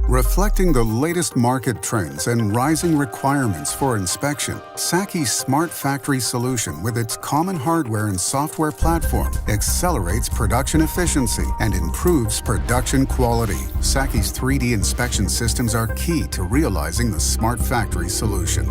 Reflecting the latest market trends and rising requirements for inspection, Saki's Smart Factory solution with its common hardware and software platform accelerates production efficiency and improves production quality. Saki's 3D inspection systems are key to realizing the Smart Factory solution.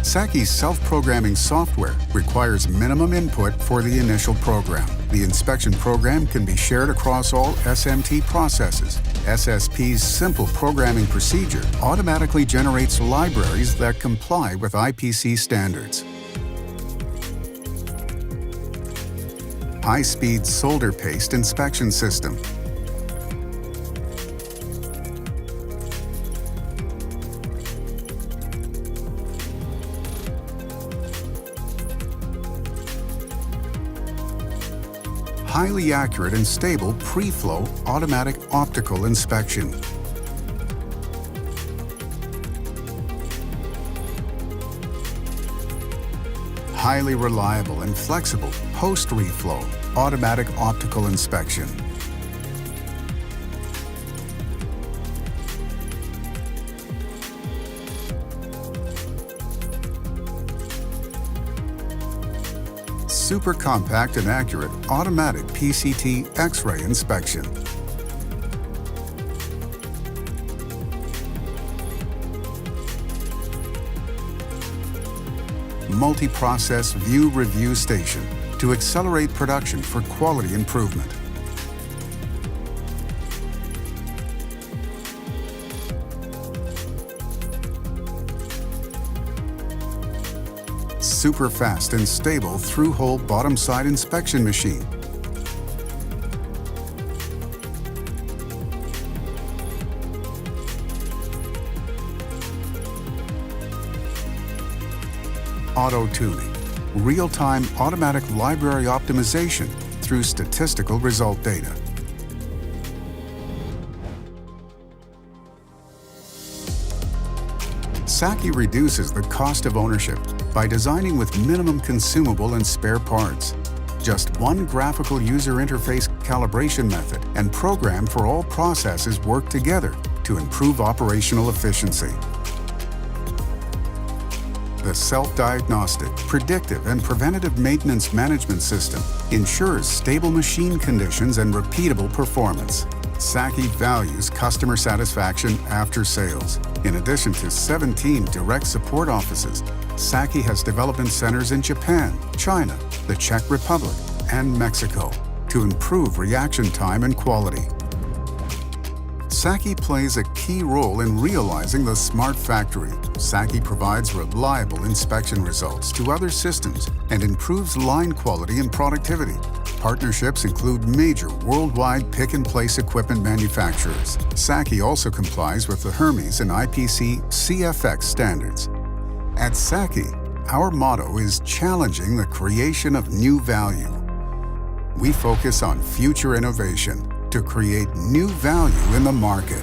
Saki's self-programming software requires minimum input for the initial program. The inspection program can be shared across all SMT processes. SSP's simple programming procedure automatically generates libraries that comply with IPC standards. High-speed solder paste inspection system. Highly accurate and stable pre-flow automatic optical inspection. Highly reliable and flexible post-reflow automatic optical inspection. Super compact and accurate automatic PCT X-ray inspection. Multi-process view review station to accelerate production for quality improvement. Super fast and stable through-hole bottom-side inspection machine. Auto-tuning, real-time automatic library optimization through statistical result data. Saki reduces the cost of ownership by designing with minimum consumable and spare parts. Just one graphical user interface calibration method and program for all processes work together to improve operational efficiency. The self-diagnostic, predictive, and preventative maintenance management system ensures stable machine conditions and repeatable performance. Saki values customer satisfaction after sales. In addition to 17 direct support offices, Saki has development centers in Japan, China, the Czech Republic, and Mexico to improve reaction time and quality. Saki plays a key role in realizing the Smart Factory. Saki provides reliable inspection results to other systems and improves line quality and productivity. Partnerships include major worldwide pick-and-place equipment manufacturers. Saki also complies with the Hermes and IPC CFX standards. At Saki, our motto is challenging the creation of new value. We focus on future innovation to create new value in the market.